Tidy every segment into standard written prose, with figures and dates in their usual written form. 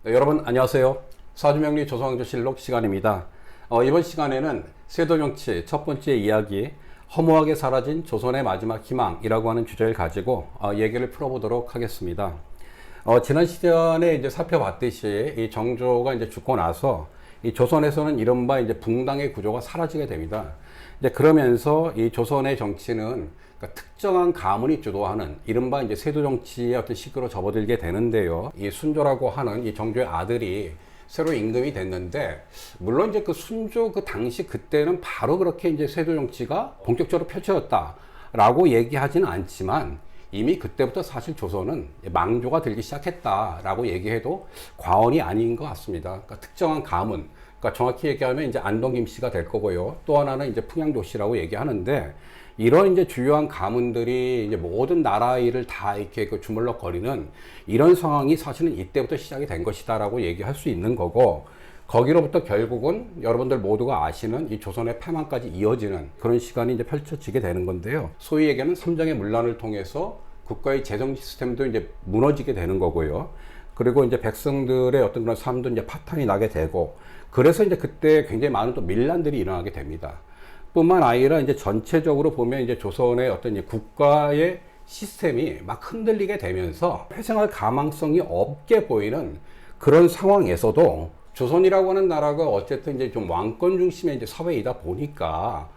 네, 여러분 안녕하세요. 사주명리 조선왕조실록 시간입니다. 이번 시간에는 세도정치 첫 번째 이야기, 허무하게 사라진 조선의 마지막 희망이라고 하는 주제를 가지고 얘기를 풀어보도록 하겠습니다. 지난 시간에 이제 살펴봤듯이 이 정조가 이제 죽고 나서 이 조선에서는 이른바 이제 붕당의 구조가 사라지게 됩니다. 이제 그러면서 이 조선의 정치는 그러니까 특정한 가문이 주도하는 이른바 이제 세도 정치의 어떤 식으로 접어들게 되는데요. 이 순조라고 하는 이 정조의 아들이 새로 임금이 됐는데, 물론 이제 그 순조 그 당시 그때는 바로 그렇게 이제 세도 정치가 본격적으로 펼쳐졌다라고 얘기하지는 않지만, 이미 그때부터 사실 조선은 망조가 들기 시작했다라고 얘기해도 과언이 아닌 것 같습니다. 그러니까 특정한 가문, 그러니까 정확히 얘기하면 이제 안동김씨가 될 거고요. 또 하나는 이제 풍양조씨라고 얘기하는데, 이런 이제 주요한 가문들이 이제 모든 나라 일을 다 이렇게 그 주물럭거리는 이런 상황이 사실은 이때부터 시작이 된 것이다라고 얘기할 수 있는 거고, 거기로부터 결국은 여러분들 모두가 아시는 이 조선의 패망까지 이어지는 그런 시간이 이제 펼쳐지게 되는 건데요. 소위 얘기하는 삼정의 문란을 통해서 국가의 재정 시스템도 이제 무너지게 되는 거고요. 그리고 이제 백성들의 어떤 그런 삶도 이제 파탄이 나게 되고, 그래서 이제 그때 굉장히 많은 또 밀란들이 일어나게 됩니다. 뿐만 아니라 이제 전체적으로 보면 이제 조선의 어떤 국가의 시스템이 막 흔들리게 되면서 회생할 가망성이 없게 보이는 그런 상황에서도 조선이라고 하는 나라가 어쨌든 이제 좀 왕권 중심의 이제 사회이다 보니까,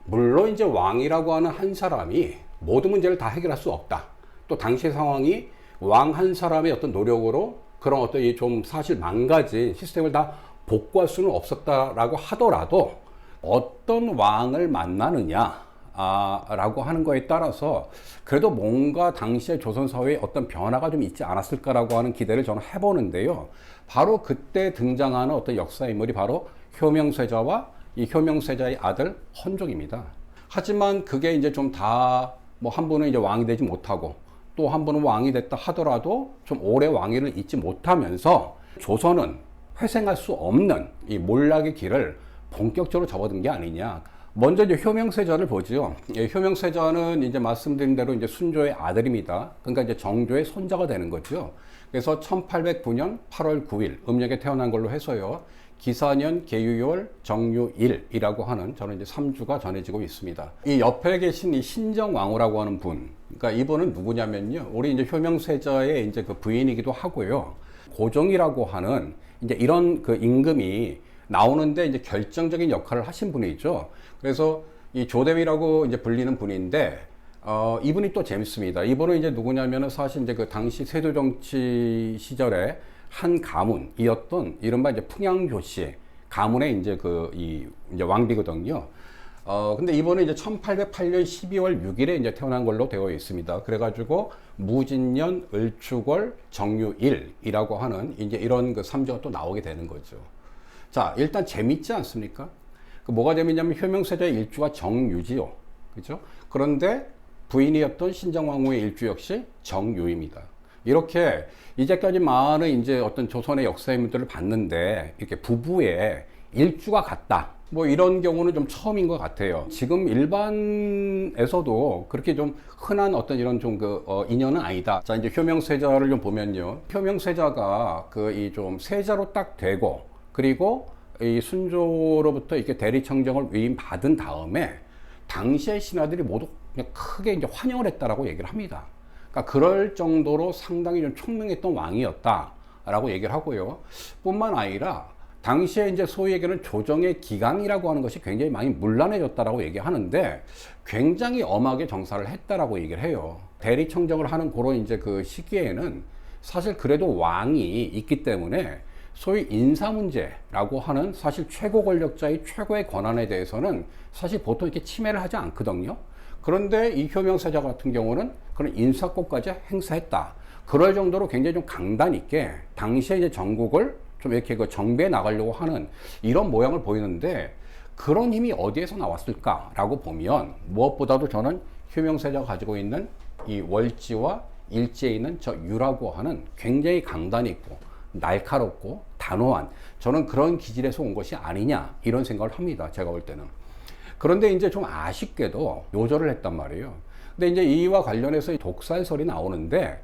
물론 이제 왕이라고 하는 한 사람이 모든 문제를 다 해결할 수 없다. 또 당시의 상황이 왕 한 사람의 어떤 노력으로 그런 어떤 이 좀 사실 망가진 시스템을 다 복구할 수는 없었다라고 하더라도, 어떤 왕을 만나느냐 라고 하는 거에 따라서 그래도 뭔가 당시의 조선 사회에 어떤 변화가 좀 있지 않았을까라고 하는 기대를 저는 해보는데요. 바로 그때 등장하는 어떤 역사 인물이 바로 효명세자와 이 효명세자의 아들 헌종입니다. 하지만 그게 이제 좀 다 뭐 한 분은 이제 왕이 되지 못하고, 또 한 분은 왕이 됐다 하더라도 좀 오래 왕위를 잇지 못하면서 조선은 회생할 수 없는 이 몰락의 길을 본격적으로 접어든 게 아니냐. 먼저 이제 효명세자를 보죠. 예, 효명세자는 이제 말씀드린 대로 이제 순조의 아들입니다. 그러니까 이제 정조의 손자가 되는 거죠. 그래서 1809년 8월 9일 음력에 태어난 걸로 해서요. 기사년 계유월 정유일이라고 하는 저는 이제 3주가 전해지고 있습니다. 이 옆에 계신 이 신정왕후라고 하는 분, 그러니까 이분은 누구냐면요. 우리 이제 효명세자의 이제 그 부인이기도 하고요. 고종이라고 하는 이제 이런 그 임금이 나오는데 이제 결정적인 역할을 하신 분이죠. 그래서 이 조대위라고 이제 불리는 분인데, 이분이 또 재밌습니다. 이분은 이제 누구냐면은 사실 이제 그 당시 세도 정치 시절에 한 가문이었던 이른바 이제 풍양조씨 가문의 이제 이제 왕비거든요. 근데 이분은 이제 1808년 12월 6일에 이제 태어난 걸로 되어 있습니다. 그래가지고 무진년 을축월 정유일이라고 하는 이제 이런 그 삼조가 또 나오게 되는 거죠. 자, 일단 재밌지 않습니까? 뭐가 재밌냐면 효명세자의 일주가 정유지요. 그죠? 그런데 부인이었던 신정왕후의 일주 역시 정유입니다. 이렇게 이제까지 많은 이제 어떤 조선의 역사 인물들을 봤는데, 이렇게 부부의 일주가 같다. 뭐 이런 경우는 좀 처음인 것 같아요. 지금 일반에서도 그렇게 좀 흔한 어떤 이런 좀 인연은 아니다. 자, 이제 효명세자를 좀 보면요. 효명세자가 이 좀 세자로 딱 되고, 그리고 이 순조로부터 이렇게 대리청정을 위임받은 다음에 당시의 신하들이 모두 그냥 크게 이제 환영을 했다라고 얘기를 합니다. 그러니까 그럴 정도로 상당히 좀 총명했던 왕이었다라고 얘기를 하고요. 뿐만 아니라 당시에 이제 소위 얘기하는 조정의 기강이라고 하는 것이 굉장히 많이 문란해졌다라고 얘기하는데, 굉장히 엄하게 정사를 했다라고 얘기를 해요. 대리청정을 하는 그런 이제 그 시기에는 사실 그래도 왕이 있기 때문에 소위 인사 문제라고 하는 사실 최고 권력자의 최고의 권한에 대해서는 사실 보통 이렇게 침해를 하지 않거든요. 그런데 이 효명세자 같은 경우는 그런 인사권까지 행사했다. 그럴 정도로 굉장히 좀 강단 있게 당시에 이제 전국을 좀 이렇게 그 정비해 나가려고 하는 이런 모양을 보이는데, 그런 힘이 어디에서 나왔을까라고 보면 무엇보다도 저는 효명세자가 가지고 있는 이 월지와 일지에 있는 저 유라고 하는 굉장히 강단 있고 날카롭고 단호한, 저는 그런 기질에서 온 것이 아니냐 이런 생각을 합니다. 제가 볼 때는. 그런데 이제 좀 아쉽게도 요절을 했단 말이에요. 근데 이제 이와 관련해서 독살설이 나오는데,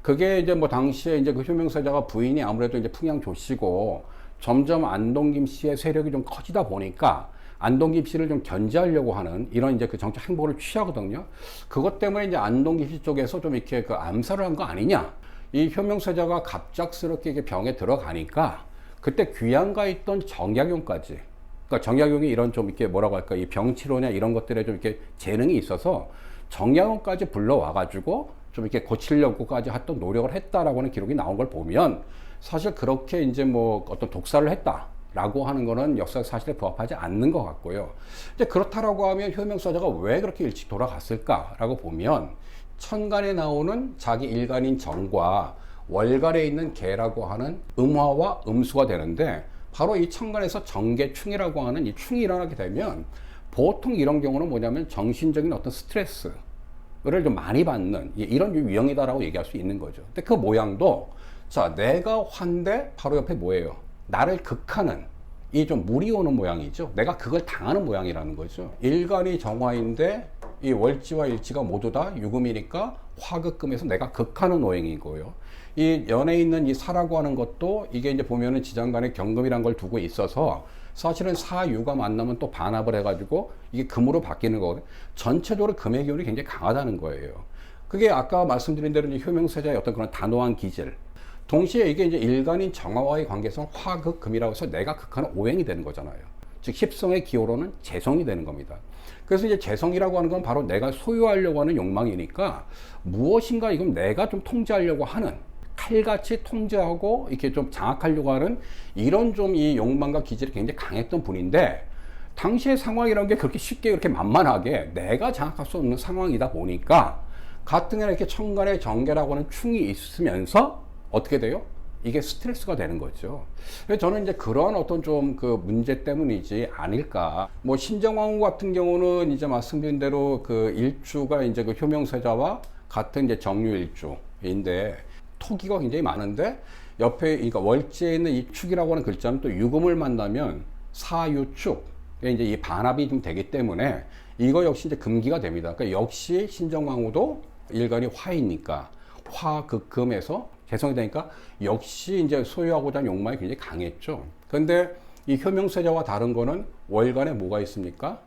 그게 이제 뭐 당시에 이제 그 효명세자가 부인이 아무래도 이제 풍양 조씨고 점점 안동 김씨의 세력이 좀 커지다 보니까 안동 김씨를 좀 견제하려고 하는 이런 이제 그 정책 행보를 취하거든요. 그것 때문에 이제 안동 김씨 쪽에서 좀 이렇게 그 암살을 한 거 아니냐. 이 효명세자가 갑작스럽게 이게 병에 들어가니까 그때 귀양가 있던 정약용까지, 그러니까 정약용이 이런 좀 이렇게 뭐라고 할까, 이 병치료냐 이런 것들에 좀 이렇게 재능이 있어서 정약용까지 불러와가지고 좀 이렇게 고치려고까지 했던 노력을 했다라고 하는 기록이 나온 걸 보면 사실 그렇게 이제 뭐 어떤 독사를 했다라고 하는 거는 역사적 사실에 부합하지 않는 것 같고요. 이제 그렇다라고 하면 효명세자가 왜 그렇게 일찍 돌아갔을까라고 보면 천간에 나오는 자기 일간인 정과 월간에 있는 개라고 하는 음화와 음수가 되는데 바로 이 천간에서 정계충이라고 하는 이 충이 일어나게 되면 보통 이런 경우는 뭐냐면 정신적인 어떤 스트레스를 좀 많이 받는 이런 유형이다라고 얘기할 수 있는 거죠. 근데 그 모양도 자, 내가 환대 바로 옆에 뭐예요? 나를 극하는 이 좀 물이 오는 모양이죠. 내가 그걸 당하는 모양이라는 거죠. 일간이 정화인데 이 월지와 일지가 모두 다 유금이니까 화극금에서 내가 극하는 오행이고요. 이 연에 있는 이 사라고 하는 것도 이게 이제 보면은 지장간에 경금이란 걸 두고 있어서 사실은 사유가 만나면 또 반합을 해가지고 이게 금으로 바뀌는 거거든요. 전체적으로 금의 기운이 굉장히 강하다는 거예요. 그게 아까 말씀드린 대로 이제 효명세자의 어떤 그런 단호한 기질. 동시에 이게 이제 일간인 정화와의 관계에서 화극금이라고 해서 내가 극하는 오행이 되는 거잖아요. 즉 십성의 기호로는 재성이 되는 겁니다. 그래서 이제 재성이라고 하는 건 바로 내가 소유하려고 하는 욕망이니까 무엇인가 이건 내가 좀 통제하려고 하는, 칼같이 통제하고 이렇게 좀 장악하려고 하는 이런 좀 이 욕망과 기질이 굉장히 강했던 분인데 당시의 상황이라는 게 그렇게 쉽게 그렇게 만만하게 내가 장악할 수 없는 상황이다 보니까 같은 게 이렇게 천간에 정계라고 하는 충이 있으면서 어떻게 돼요? 이게 스트레스가 되는 거죠. 그래서 저는 이제 그런 어떤 좀 그 문제 때문이지 아닐까. 뭐 신정왕후 같은 경우는 이제 말씀드린 대로 그 일주가 이제 그 효명세자와 같은 이제 정유일주인데 토기가 굉장히 많은데 옆에 그러니까 월지에 있는 이 축이라고 하는 글자는 또 유금을 만나면 사유축 이제 이 반합이 좀 되기 때문에 이거 역시 이제 금기가 됩니다. 그러니까 역시 신정왕후도 일간이 화이니까 화극금에서 개성이 되니까 역시 이제 소유하고자 하는 욕망이 굉장히 강했죠. 그런데 이 효명세자와 다른 거는 월간에 뭐가 있습니까?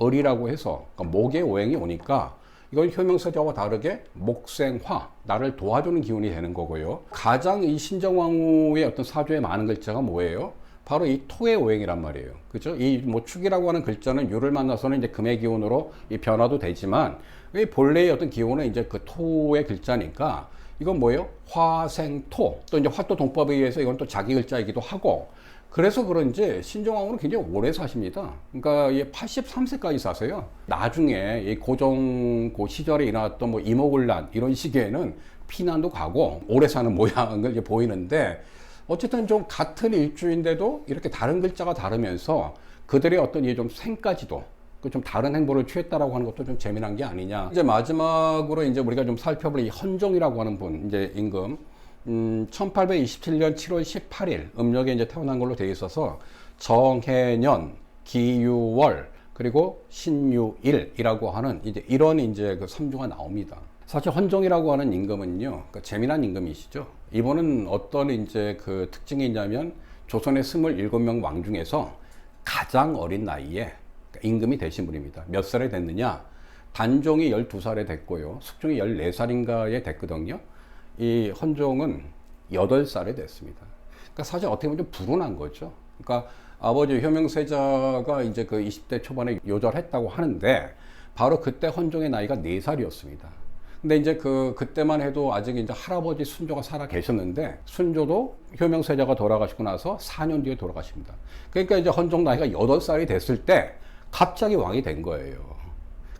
을이라고 해서 그러니까 목의 오행이 오니까 이건 효명세자와 다르게 목생화, 나를 도와주는 기운이 되는 거고요. 가장 이 신정왕후의 어떤 사주에 많은 글자가 뭐예요? 바로 이 토의 오행이란 말이에요. 그죠? 이 뭐 축이라고 하는 글자는 유를 만나서는 이제 금의 기운으로 이 변화도 되지만 이 본래의 어떤 기운은 이제 그 토의 글자니까 이건 뭐예요? 화생토. 또 이제 화토 동법에 의해서 이건 또 자기 글자이기도 하고 그래서 그런지 신정왕후는 굉장히 오래 사십니다. 그러니까 83세까지 사세요. 나중에 이 고종 그 시절에 일어났던 뭐 이모군란 이런 시기에는 피난도 가고 오래 사는 모양을 이제 보이는데 어쨌든 좀 같은 일주인데도 이렇게 다른 글자가 다르면서 그들의 어떤 이 좀 생까지도 좀 다른 행보를 취했다라고 하는 것도 좀 재미난 게 아니냐. 이제 마지막으로 이제 우리가 좀 살펴볼 이 헌종이라고 하는 분, 이제 임금. 1827년 7월 18일 음력에 이제 태어난 걸로 되어 있어서 정해년, 기유월, 그리고 신유일이라고 하는 이제 이런 이제 그 삼주가 나옵니다. 사실 헌종이라고 하는 임금은요, 그러니까 재미난 임금이시죠. 이분은 어떤 이제 그 특징이 있냐면 조선의 27명 왕 중에서 가장 어린 나이에 임금이 되신 분입니다. 몇 살에 됐느냐? 단종이 12살에 됐고요. 숙종이 14살인가에 됐거든요. 이 헌종은 8살에 됐습니다. 그러니까 사실 어떻게 보면 좀 불운한 거죠. 그러니까 아버지 효명세자가 이제 그 20대 초반에 요절했다고 하는데 바로 그때 헌종의 나이가 4살이었습니다. 근데 이제 그때만 해도 아직 이제 할아버지 순조가 살아 계셨는데 순조도 효명세자가 돌아가시고 나서 4년 뒤에 돌아가십니다. 그러니까 이제 헌종 나이가 8살이 됐을 때 갑자기 왕이 된 거예요.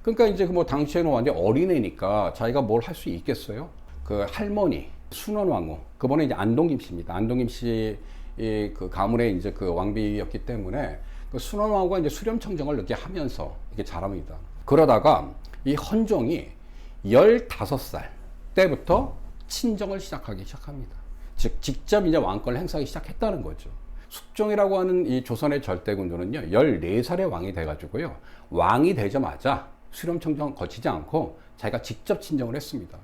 그러니까 이제 뭐 당시에는 완전 어린애니까 자기가 뭘 할 수 있겠어요? 그 할머니 순원왕후 그분은 이제 안동김 씨입니다. 안동김 씨 그 가문의 이제 그 왕비였기 때문에 그 순원왕후가 이제 수렴청정을 늦게 하면서 이렇게 자랍니다. 그러다가 이 헌종이 15살 때부터 친정을 시작하기 시작합니다. 즉 직접 이제 왕권을 행사하기 시작했다는 거죠. 숙종이라고 하는 이 조선의 절대군주는요 14살에 왕이 돼가지고요 왕이 되자마자 수렴청정 거치지 않고 자기가 직접 친정을 했습니다.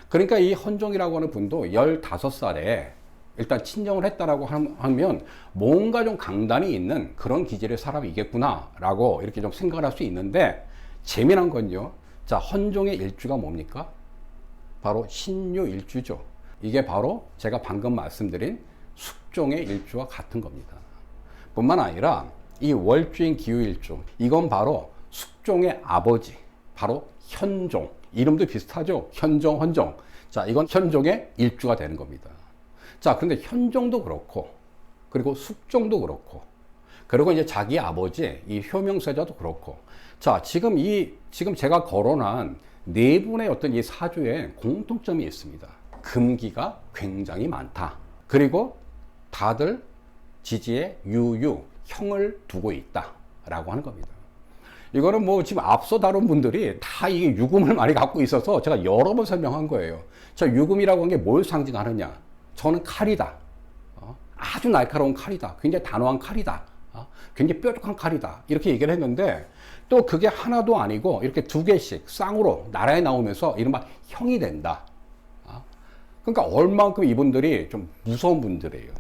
그러니까 이 헌종이라고 하는 분도 15살에 일단 친정을 했다라고 하면 뭔가 좀 강단이 있는 그런 기질의 사람이겠구나라고 이렇게 좀 생각을 할 수 있는데, 재미난 건요. 자, 헌종의 일주가 뭡니까? 바로 신유일주죠. 이게 바로 제가 방금 말씀드린 숙종의 일주와 같은 겁니다. 뿐만 아니라 이 월주인 기후일주, 이건 바로 숙종의 아버지, 바로 현종. 이름도 비슷하죠? 현종, 헌종. 자, 이건 현종의 일주가 되는 겁니다. 자, 그런데 현종도 그렇고, 그리고 숙종도 그렇고, 그리고 이제 자기 아버지, 이 효명세자도 그렇고. 자, 지금 제가 거론한 네 분의 어떤 이 사주에 공통점이 있습니다. 금기가 굉장히 많다. 그리고 다들 지지에 유유, 형을 두고 있다. 라고 하는 겁니다. 이거는 뭐 지금 앞서 다룬 분들이 다 이게 유금을 많이 갖고 있어서 제가 여러 번 설명한 거예요. 자, 유금이라고 하는 게 뭘 상징하느냐? 저는 칼이다. 아주 날카로운 칼이다. 굉장히 단호한 칼이다. 굉장히 뾰족한 칼이다. 이렇게 얘기를 했는데, 또 그게 하나도 아니고 이렇게 두 개씩 쌍으로 나라에 나오면서 이른바 형이 된다. 그러니까 얼만큼 이분들이 좀 무서운 분들이에요.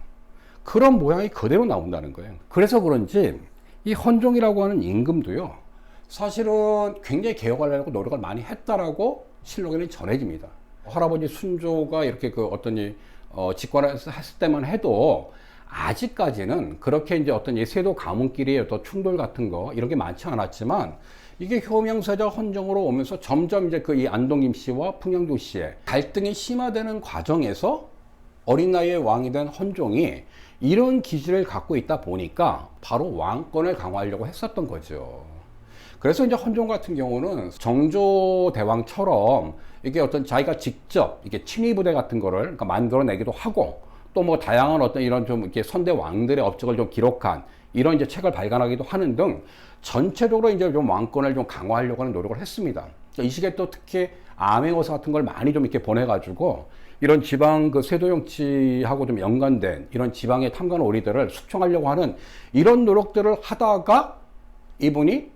그런 모양이 그대로 나온다는 거예요. 그래서 그런지 이 헌종이라고 하는 임금도요, 사실은 굉장히 개혁하려고 노력을 많이 했다라고 실록에는 전해집니다. 할아버지 순조가 이렇게 그 어떤 직관을 했을 때만 해도 아직까지는 그렇게 이제 어떤 이 세도 가문끼리의 어떤 충돌 같은 거 이런 게 많지 않았지만, 이게 효명세자 헌정으로 오면서 점점 이제 그 이 안동김 씨와 풍영조 씨의 갈등이 심화되는 과정에서 어린 나이에 왕이 된 헌종이 이런 기질을 갖고 있다 보니까 바로 왕권을 강화하려고 했었던 거죠. 그래서 이제 헌종 같은 경우는 정조대왕처럼 이게 어떤 자기가 직접 이게 친위부대 같은 거를 그러니까 만들어내기도 하고, 또 뭐 다양한 어떤 이런 좀 이렇게 선대 왕들의 업적을 좀 기록한 이런 이제 책을 발간하기도 하는 등 전체적으로 이제 좀 왕권을 좀 강화하려고 하는 노력을 했습니다. 이 시기에 또 특히 암행어사 같은 걸 많이 좀 이렇게 보내가지고 이런 지방 그 세도 정치하고 좀 연관된 이런 지방의 탐관 오리들을 숙청하려고 하는 이런 노력들을 하다가 이분이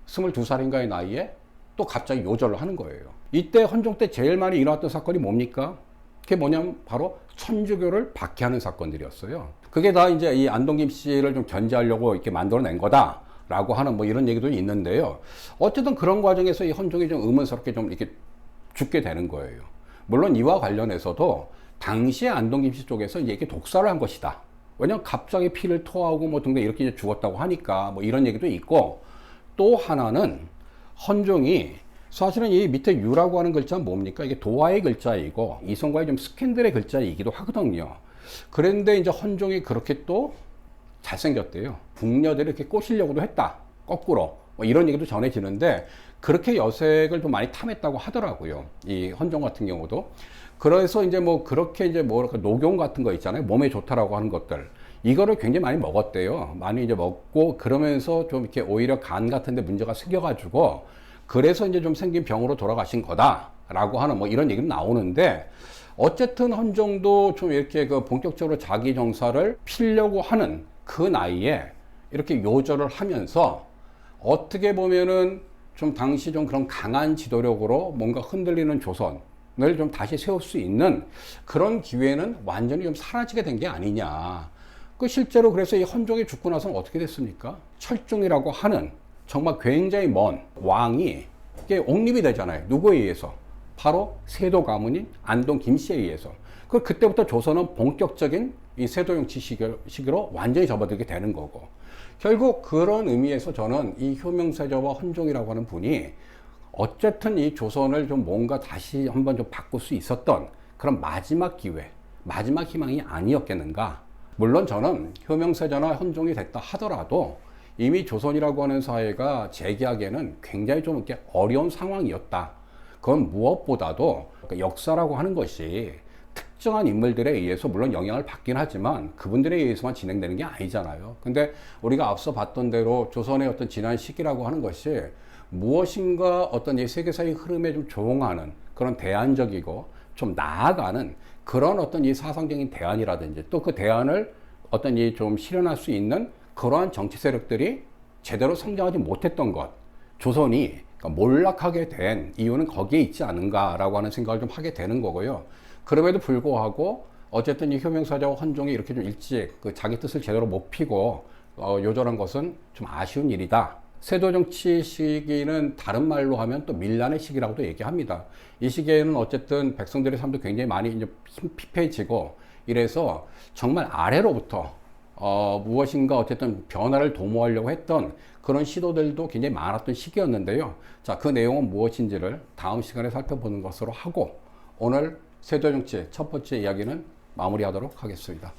22살인가의 나이에 또 갑자기 요절을 하는 거예요. 이때 헌종 때 제일 많이 일어났던 사건이 뭡니까? 그게 뭐냐면 바로 천주교를 박해하는 사건들이었어요. 그게 다 이제 이 안동김 씨를 좀 견제하려고 이렇게 만들어낸 거다라고 하는 뭐 이런 얘기도 있는데요. 어쨌든 그런 과정에서 이 헌종이 좀 의문스럽게 좀 이렇게 죽게 되는 거예요. 물론 이와 관련해서도 당시에 안동김 씨 쪽에서 이제 이게 독살을 한 것이다. 왜냐면 갑자기 피를 토하고 뭐 등등 이렇게 이제 죽었다고 하니까 뭐 이런 얘기도 있고, 또 하나는 헌종이 사실은 이 밑에 유라고 하는 글자는 뭡니까? 이게 도화의 글자이고 이성과의 좀 스캔들의 글자이기도 하거든요. 그런데 이제 헌종이 그렇게 또 잘생겼대요. 궁녀들이 이렇게 꼬시려고도 했다. 거꾸로. 뭐 이런 얘기도 전해지는데, 그렇게 여색을 좀 많이 탐했다고 하더라고요. 이 헌종 같은 경우도. 그래서 이제 뭐 그렇게 이제 뭐 녹용 같은 거 있잖아요. 몸에 좋다라고 하는 것들. 이거를 굉장히 많이 먹었대요. 많이 이제 먹고 그러면서 좀 이렇게 오히려 간 같은 데 문제가 생겨가지고 그래서 이제 좀 생긴 병으로 돌아가신 거다라고 하는 뭐 이런 얘기도 나오는데, 어쨌든 헌종도 좀 이렇게 그 본격적으로 자기 정사를 피려고 하는 그 나이에 이렇게 요절을 하면서 어떻게 보면은 좀 당시 좀 그런 강한 지도력으로 뭔가 흔들리는 조선을 좀 다시 세울 수 있는 그런 기회는 완전히 좀 사라지게 된 게 아니냐. 그 실제로 그래서 이 헌종이 죽고 나서는 어떻게 됐습니까? 철중이라고 하는 정말 굉장히 먼 왕이 이게 옹립이 되잖아요. 누구에 의해서? 바로 세도 가문인 안동 김씨에 의해서. 그때부터 조선은 본격적인 이 세도 정치 시기로 완전히 접어들게 되는 거고, 결국 그런 의미에서 저는 이 효명세자와 헌종이라고 하는 분이 어쨌든 이 조선을 좀 뭔가 다시 한번 좀 바꿀 수 있었던 그런 마지막 기회, 마지막 희망이 아니었겠는가. 물론 저는 효명세자나 헌종이 됐다 하더라도 이미 조선이라고 하는 사회가 재기하기에는 굉장히 좀 이렇게 어려운 상황이었다. 그건 무엇보다도 역사라고 하는 것이 특정한 인물들에 의해서 물론 영향을 받긴 하지만 그분들에 의해서만 진행되는 게 아니잖아요. 근데 우리가 앞서 봤던 대로 조선의 어떤 지난 시기라고 하는 것이 무엇인가 어떤 이 세계사의 흐름에 좀 조응하는 그런 대안적이고 좀 나아가는 그런 어떤 이 사상적인 대안이라든지 또 그 대안을 어떤 이 좀 실현할 수 있는 그러한 정치 세력들이 제대로 성장하지 못했던 것, 조선이 그러니까 몰락하게 된 이유는 거기에 있지 않은가라고 하는 생각을 좀 하게 되는 거고요. 그럼에도 불구하고 어쨌든 이 효명사자와 헌종이 이렇게 좀 일찍 그 자기 뜻을 제대로 못 피고 요절한 것은 좀 아쉬운 일이다. 세도 정치 시기는 다른 말로 하면 또 밀란의 시기라고도 얘기합니다. 이 시기에는 어쨌든 백성들의 삶도 굉장히 많이 이제 피폐해지고 이래서 정말 아래로부터 무엇인가 어쨌든 변화를 도모하려고 했던 그런 시도들도 굉장히 많았던 시기였는데요. 자, 그 내용은 무엇인지를 다음 시간에 살펴보는 것으로 하고 오늘 세도 정치 첫 번째 이야기는 마무리하도록 하겠습니다.